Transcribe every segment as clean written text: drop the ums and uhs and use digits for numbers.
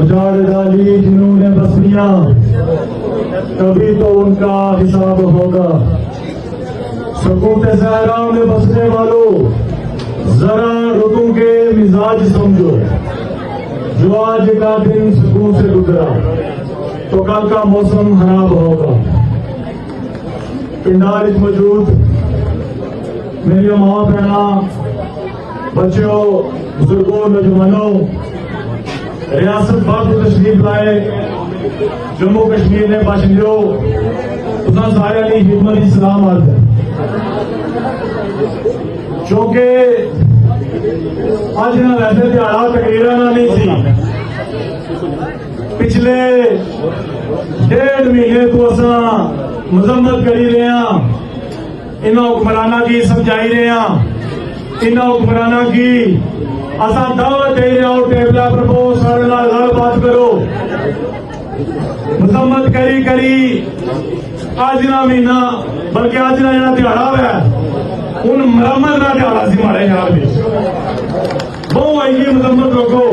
اجاڑ ڈالی جنہوں نے بستیاں کبھی تو ان کا حساب ہوگا. سکوت صحرا میں بسنے والوں ذرا رتوں کے مزاج سمجھو. جو آج کا دن سکون سے گزرا تو کل کا موسم خراب ہوگا. پنڈار موجود میری ماں بہناں بچوں بزرگوں نوجوانوں ریاست بھر کو تشریف لائے جموں کشمیر نے باشندوں تساں سارے علی خدمت سلام عرض ہے. چونکہ اج نہ ویسے دیہڑا تقریرا نہ نہیں سی. پچھلے 1.5 مہینے تو اساں مذمت کری رہے ہیں, انہاں حکمرانہ کی سمجھائی رہے ہیں, انہاں حکمرانہ کی اساں دعوت دے رہے ہو ٹیبلا پر بہت سارے نال گل بات کرو. مذمت کری کری آج نہ مہینہ بلکہ آج نہ جڑا دیہڑا ہوا ان مرمت نہ دیہڑا سی ہمارے خیال میں. بہت آئی گی مذمت روکو.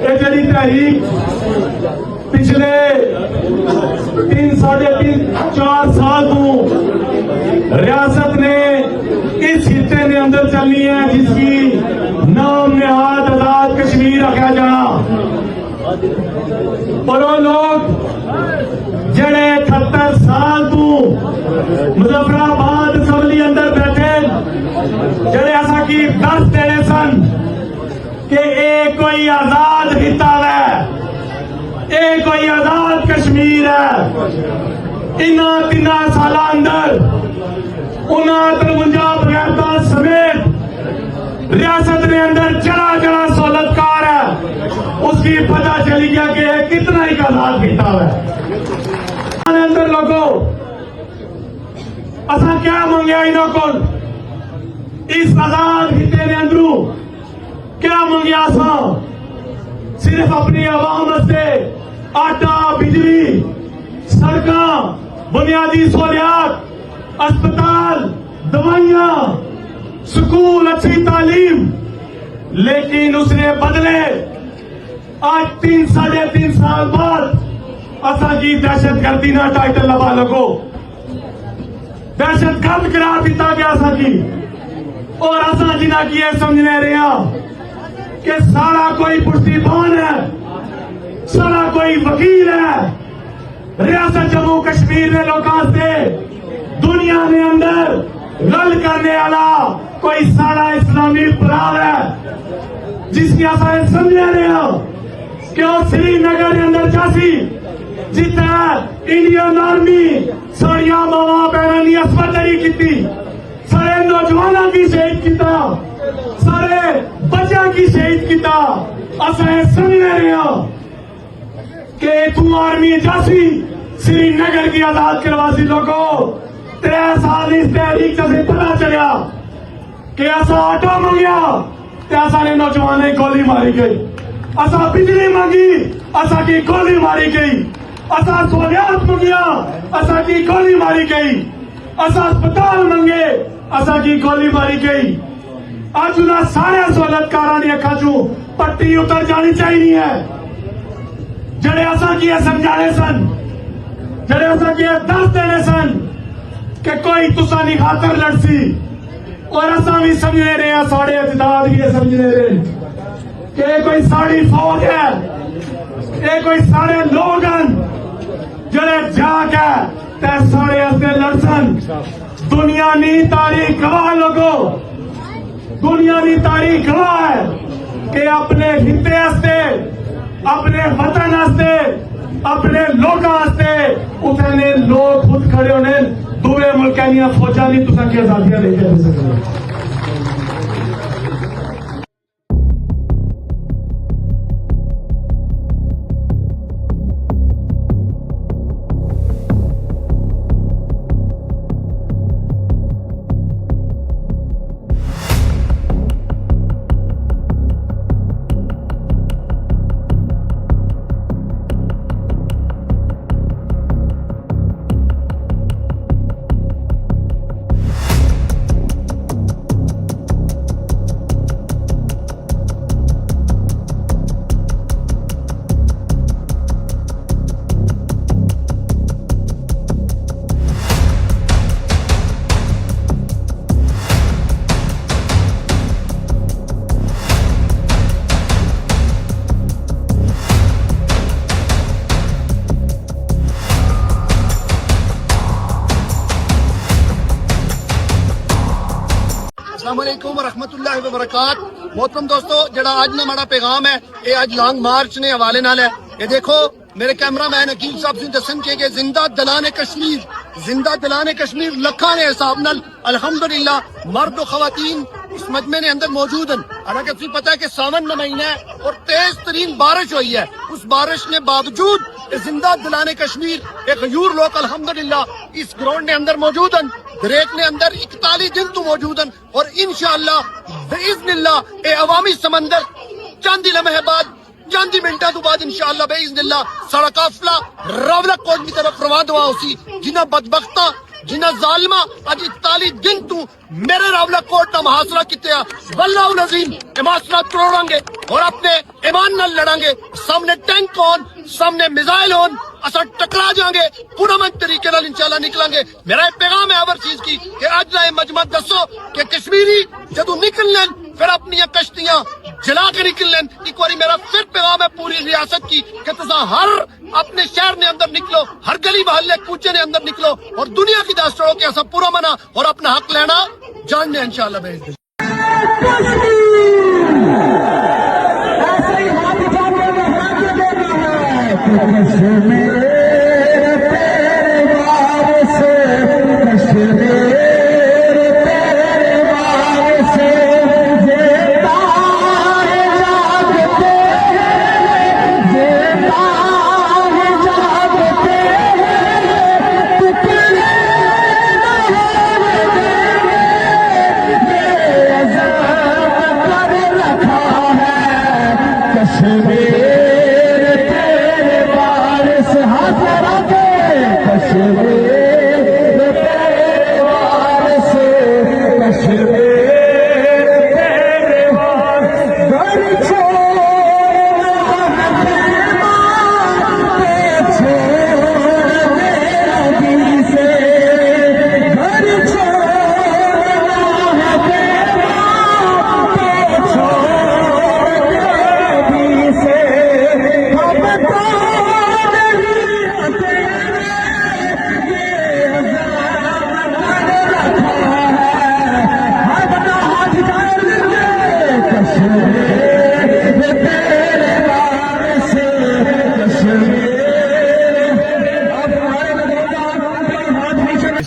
یہ جڑی تحریک پچھلے 3-4 سال تو ریاست نے اس خطے کے اندر چلنی ہے جس کی نام نہاد آزاد کشمیر رکھا جانا. اور وہ لوگ جڑے 78 سال تو مظفر آباد اسمبلی اندر بیٹھے جڑے ایسا کی درس دینے سن کہ ایک کوئی آزاد خطہ ہے, ایک کوئی آزاد کشمیر ہے. انہاں 3 سال اندر 53 بغیرتاں سمیت ریاست نے اندر جڑا سہولت کار ہے اس کی پتہ چلی گیا کہ کتنا ہی آزاد خطہ ہے. اندر لوگوں اساں کیا منگیا انہوں کو اس آزاد خطے نے اندروں کیا منگیا اساں؟ صرف اپنی عوام واسطے آٹا, بجلی, سڑکاں, بنیادی سہولیات, اسپتال, دوائیاں, سکول, اچھی تعلیم. لیکن اس نے بدلے آج 3-3.5 سال بعد اساں کی دہشت گردی نہ ٹائٹل لبا لگو. دہشت گرد قرار دیتا گیا اساں کی. اور اساں جنہ کی یہ سمجھنے رہے ہیں کہ سارا کوئی پشتی بان ہے, سارا کوئی وکیل ہے. ریاست جموں کشمیر نے لوگوں سے دنیا نے اندر گل کرنے والا کوئی سارا اسلامی پراو ہے جس کی اساں سمجھے رہے ہیں کہ وہ سری نگر کے اندر جاسی جتنا انڈین آرمی ساڑیاں ماواں بہنوں کی اسپتری کی, سارے نوجوانوں کی شہید کیتا, سارے بچوں کی شہید کیتا. اساں سمجھے رہے ہیں کہ تو آرمی جاسی سری نگر کی آزاد کرواسی. لوگوں 3 سال اس تحریک سے پتا چلیا کہ ایسا آٹا منگیا تو ایسا نے نوجوانیں گولی ماری گئی, ایسا بجلی مانگی ایسا کی گولی ماری گئی, ایسا سہولیات منگیا ایسا کی گولی ماری گئی, ایسا اسپتال منگے ایسا کی گولی ماری گئی. آج انہیں سارے سہولت کارانی اکھا چوں پٹی اتر جانی چاہیے ہے. جڑے ایسا کی سمجھانے سن, جڑے ایسا کی دس دینے سن کہ کوئی تسانی خاطر لڑسی, اور ایسا بھی سمجھنے رہے ہیں ساڑھے اجداد بھی سمجھنے رہے کہ کوئی ساڑی فوج ہے, یہ کوئی سارے لوگ ہیں جڑے جا کے تے سارے استے لڑسن. دنیا نی تاریخ گواہ لوگو, دنیا نی تاریخ گواہ ہے کہ اپنے خطے استے, اپنے وطن استے, اپنے لوگاں استے اتنے لوگ خود کھڑے ہونے دوے ملکاں دیاں فوجاں دی تساں کی آزادیاں لے کے دے سکتے. السلام علیکم ورحمۃ اللہ وبرکاتہ. محترم دوستو, جڑا اج نا ہمارا پیغام ہے یہ اج لانگ مارچ نے حوالے نال ہے. یہ دیکھو میرے کیمرہ مین عقیل صاحب سے دسن کہ زندہ دلان کشمیر, زندہ دلان کشمیر لکھاں نے حساب نال الحمدللہ مرد و خواتین اس مجمع نے اندر موجود ہیں. حالانکہ تمہیں پتہ ہے کہ ساون کا مہینہ ہے اور تیز ترین بارش ہوئی ہے. اس بارش نے باوجود زندہ دلان کشمیر ایک غیور لوگ الحمدللہ اس گراؤنڈ نے اندر موجود ہیں. گریک نے اندر 41 دن تو موجود ہیں اور انشاءاللہ باذن اللہ اے عوامی سمندر چاندی لمحے بعد چاندی منٹاں تو بعد انشاءاللہ باذن اللہ سارا قافلہ راولہ کوٹ کی طرف روان ہوا اسی جنہ بدبختاں جنہ ظالمہ اج 41 دن تو میرے راولہ کوٹ کا محاصرہ کیتے ہیں واللہ العظیم محاصرہ توڑاں گے اور اپنے ایمان نال لڑاں گے. سامنے ٹینک ہون, سامنے میزائل ہون, اسا ٹکرا جاؤں گے پرامن طریقے نال انشاءاللہ نکلاں گے. میرا ایک پیغام ہے ہر چیز کی کہ اج نہ مجمع دسو کہ کشمیری جدوں نکلن پھر اپنی کشتیاں جلا کے نکلن. ایک باری میرا پھر پیغام ہے پوری ریاست کی کہ تساں ہر اپنے شہر نے اندر نکلو, ہر گلی محلے کوچے نے اندر نکلو اور دنیا کی دست کرو کہ ایسا پورا منا اور اپنا حق لینا جاننے انشاءاللہ باذن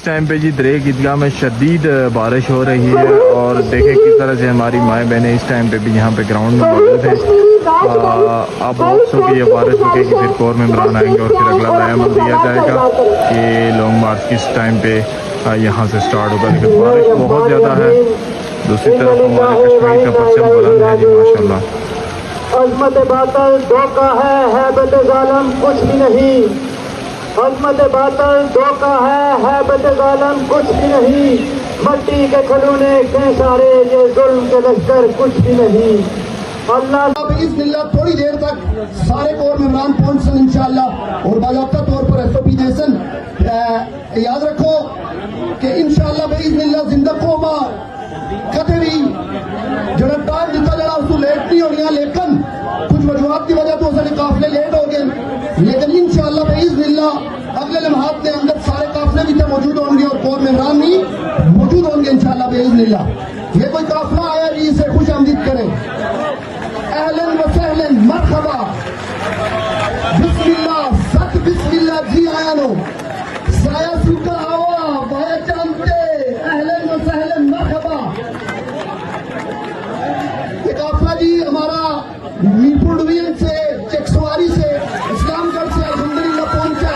ٹائم پہ جی دریک عیدگاہ میں شدید بارش ہو رہی ہے اور دیکھیں کس طرح سے ہماری مائیں بہنیں اس ٹائم پہ بھی یہاں پہ گراؤنڈ میں موجود ہیں. اب ہوپسو کہ یہ بارش رکے گی پھر کور ممبران آئیں گے اور پھر اگلا لائے عمل دیا جائے گا کہ لانگ مارچ کس ٹائم پہ یہاں سے سٹارٹ ہوگا. لیکن بارش بہت زیادہ ہے. دوسری طرف ہمارے کشمیر کا پرچم بلند ہے جی ماشاءاللہ. عظمت باطل دھوکہ ہے ہیبت ظالم کچھ بھی نہیں. عظمت باطل دھوکہ ہے ہیبت ظالم کچھ بھی نہیں. مٹی کے کھلونے کے سارے یہ ظلم کے لشکر کچھ بھی نہیں. اللہ باذن اللہ تھوڑی دیر تک سارے کور ممبران پہنچن انشاءاللہ اور باضابطہ طور پر SOP دیسن. یاد رکھو کہ انشاءاللہ باذن اللہ زندہ قوما کدے بھی جڑا ٹائم دیتا جڑا اس کو لیٹ نہیں ہونی. لیکن کچھ وجوہات کی وجہ تو سارے قافلے لیٹ ہو گئے، لیکن انشاءاللہ باذن اللہ اگلے لمحات کے اندر سارے قافلے بھی موجود ہوں گے اور کور مہمان بھی موجود ہوں گے انشاءاللہ باذن اللہ۔ یہ کوئی قافلہ آیا جی، اسے خوش آمدید کریں، اہلاً و سہلاً، مرحبا، بسم اللہ، ست بسم اللہ، جی آیا نو سایہ سوکا ہوا بھایا چانتے، اہلاً و سہلاً، مرحبا۔ یہ قافلہ جی ہمارا میرپور ڈویژن سے، چکسواری سے، اسلام گڑھ سے الحمدللہ پہنچا۔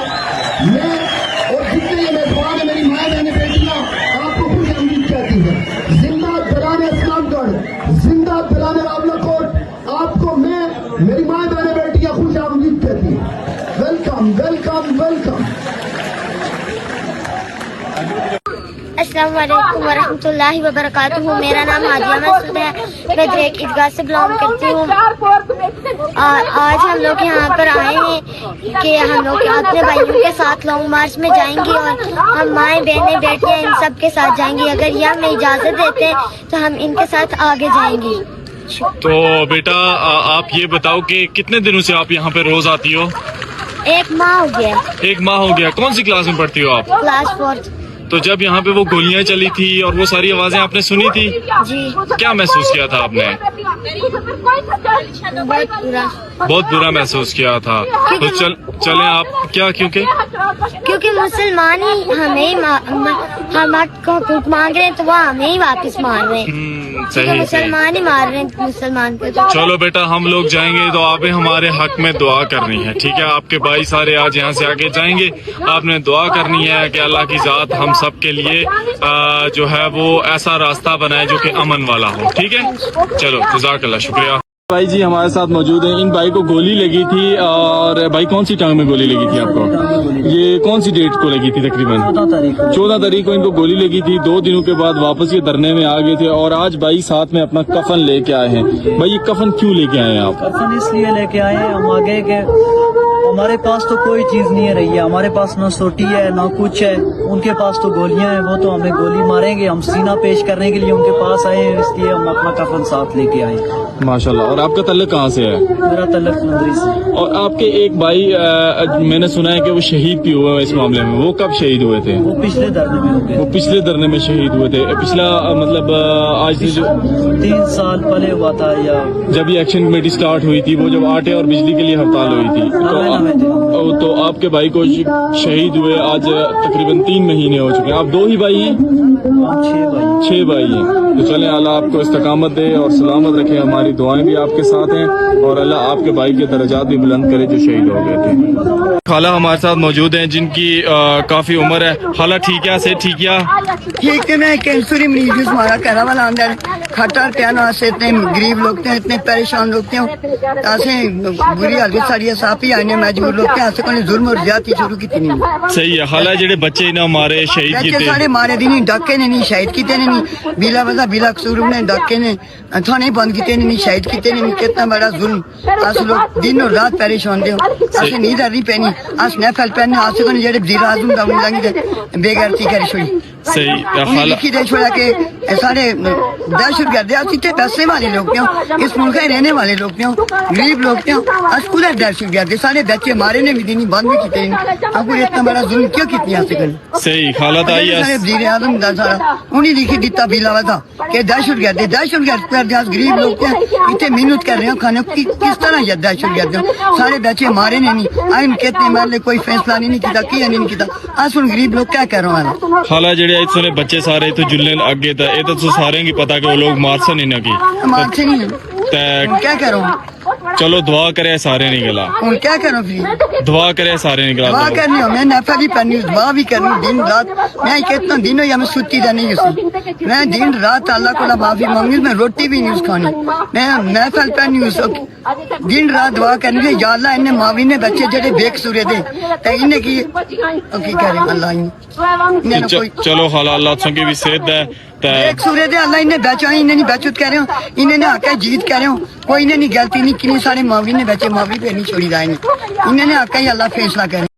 میں اور جتنے یہ میزبان ہیں، میری ماں بہنیں بیٹیاں، آپ کو خوش آمدید کہتی ہیں۔ زندہ دلان اسلام گڑھ، زندہ دلان راولکوٹ، آپ کو میں، میری ماں بہنیں بیٹیاں خوش آمدید کہتی ہیں۔ Welcome welcome welcome. السلام علیکم ورحمۃ اللہ وبرکاتہ۔ میرا نام ہادیہ مسعود ہے، میں دریک عیدگاہ سے بلانگ کرتی ہوں۔ آج ہم لوگ یہاں پر آئے ہیں کہ ہم لوگ اپنے بھائیوں کے ساتھ لانگ مارچ میں جائیں گے اور ہم مائیں بہنیں بیٹیاں ان سب کے ساتھ جائیں گے۔ اگر یہ ہمیں اجازت دیتے ہیں تو ہم ان کے ساتھ آگے جائیں گے۔ تو بیٹا آپ یہ بتاؤ کہ کتنے دنوں سے آپ یہاں پہ روز آتی ہو؟ 1 ماہ ہو گیا۔ 1 ماہ ہو گیا۔ کون سی کلاس میں پڑھتی ہو آپ؟ کلاس 4۔ تو جب یہاں پہ وہ گولیاں چلی تھی اور وہ ساری آوازیں آپ نے سنی تھی، جی کیا محسوس کیا تھا آپ نے؟ بہت برا، بہت برا محسوس کیا تھا۔ تو چلیں آپ کیا، کیونکہ مسلمان ہی ہم کو حقوق مانگ رہے ہیں تو وہ ہمیں ہی واپس مار رہے ہیں۔ صحیح مسلمان ہی مار رہے ہیں مسلمان کو۔ چلو بیٹا ہم لوگ جائیں گے تو آپ نے ہمارے حق میں دعا کرنی ہے، ٹھیک ہے؟ آپ کے بھائی سارے آج یہاں سے آگے جائیں گے، آپ نے دعا کرنی ہے کہ اللہ کی ذات ہم سب کے لیے جو ہے وہ ایسا راستہ بنائے جو کہ امن والا ہو، ٹھیک ہے؟ چلو جزاک اللہ، شکریہ۔ بھائی جی ہمارے ساتھ موجود ہیں، ان بھائی کو گولی لگی تھی، اور بھائی کون سی ٹانگ میں گولی لگی تھی آپ کو؟ یہ کون سی ڈیٹ کو لگی تھی تقریباً؟ 14 تاریخ کو ان کو گولی لگی تھی۔ 2 دنوں کے بعد واپس یہ دھرنے میں آ گئے تھے، اور آج بھائی ساتھ میں اپنا کفن لے کے آئے ہیں۔ بھائی یہ کفن کیوں لے کے آئے ہیں آپ؟ کفن اس لیے لے کے آئے ہیں، ہم آگے کہ ہمارے پاس تو کوئی چیز نہیں ہے رہی ہے، ہمارے پاس نہ سوٹی ہے نہ کچھ ہے، ان کے پاس تو گولیاں ہیں، وہ تو ہمیں گولی ماریں گے۔ ہم سینہ پیش کرنے کے لیے ان کے پاس آئے ہیں، اس لیے ہم اپنا کفن ساتھ لے کے آئے ہیں۔ ماشاءاللہ۔ اور آپ کا تعلق کہاں سے ہے؟ میرا تعلق نندری سے۔ اور آپ کے ایک بھائی میں نے سنا ہے کہ وہ شہید بھی ہوئے ہیں اس معاملے میں، وہ کب شہید ہوئے تھے؟ وہ پچھلے دھرنے میں ہو گئے، وہ پچھلے دھرنے میں شہید ہوئے تھے۔ پچھلا مطلب آج سے جو 3 سال پہلے ہوا تھا، یا جب یہ ایکشن کمیٹی سٹارٹ ہوئی تھی، وہ جب آٹے اور بجلی کے لیے ہڑتال ہوئی تھی، تو آپ کے بھائی کو شہید ہوئے آج تقریباً 3 مہینے ہو چکے ہیں۔ آپ 2 ہی بھائی ہیں؟ ہم 6 بھائی۔ 6 بھائی ہیں۔ تو چلیں اللہ آپ کو استقامت دے اور سلامت رکھے، ہماری دعائیں بھی آپ کے ساتھ ہیں، اور اللہ آپ کے بھائی کے درجات بھی بلند کرے جو شہید ہو گئے تھے۔ خالہ ہمارے ساتھ موجود ہیں جن کی کافی عمر ہے۔ خالہ ٹھیک ہے؟ سے ٹھیک ہے؟ ٹھیک ہے، میں کینسر مریض ہمارا کہنا والا اندر کھٹا پیانا سے اتنے غریب لوگ تھے، اتنے پریشان لوگ تھے، ایسے بری حالت ساری صاف ہی آنے مجبور لوگ تھے، ایسے کوئی ظلم اور زیادتی شروع کی نہیں۔ صحیح ہے خالہ، جڑے بچے نہ مارے شہید بچے کیتے، سارے مارے دی نہیں، ڈاکے نے نہیں، شہید کیتے نے نہیں، بلا وجہ بلا قصور نے ڈاکے نے تھانے بند کیتے نے نہیں، شہید کیتے نے نہیں۔ کتنا بڑا ظلم، اس لوگ دن اور رات پریشان دے، اس نیند آ پینی، اس نفل پہننے، اس کو جڑے وزیر اعظم دا لنگ دے بے غیرتی کری چھوڑی۔ صحیح خالہ لکھی دے چھوڑا کہ سارے دہشت گرد اتنے پیسے والے لوگ کیوں، اس ملک میں رہنے والے لوگ کیوں، غریب لوگ کیوں، اس کو دہشت گرد سارے بچے مارے نے بھی دینی بند بھی کیتے ہیں، اب کو اتنا بڑا ظلم کیوں کتنی ایسے کریں؟ صحیح خالہ سارے وزیر اعظم دا سارا انہیں لکھی دیتا بلا وجہ کہ دہشت گرد کر دیا، غریب لوگ کیا اتنے محنت کر رہے ہیں کھانے کس طرح یہ دہشت گرد سارے بچے مارے نے نہیں، آئین کتنے مارے کوئی فیصلہ نہیں کیتا، کیا نہیں کیتا، آج ان غریب لوگ کیا کر رہے ہیں؟ خالہ جڑے اتنے بچے سارے تو جلن اگے تھا، یہ تو سارے کی پتا کہ وہ لوگ مار سے نہیں نہ کی مار سے نہیں کیا کروں؟ چلو دعا کرے سارے نکلا، اور کیا کروں پھر؟ دعا کرے سارے دعا نکلا۔ کرنی ہو، میں نفل بھی پڑھنی ہوں، دعا بھی کرنی ہوں دن رات، میں کتنا دن ہو یا میں سوتی دا نہیں ہوں، میں دن رات اللہ کو معافی مانگی، میں روٹی بھی نہیں کھانی، میں نفل پڑھنی ہوں، دن رات دعا کرنی ہے یا اللہ انہیں معافی نے بچے جڑے بے قصور دے تے انہیں کی کرے اللہ چلو خالہ اللہ تسوں کی بھی صحت ہے ایک سورے دے اللہ انہیں بچائیں، انہیں نہیں بچت کہہ رہے ہوں، انہیں نے آکے جیت کہہ رہے ہوں، کوئی انہیں نہیں غلطی نہیں، کنی سارے معافی نے بچے معافی پہ نہیں چھوڑی جائیں گے، انہیں نے آکے ہی اللہ فیصلہ کرے۔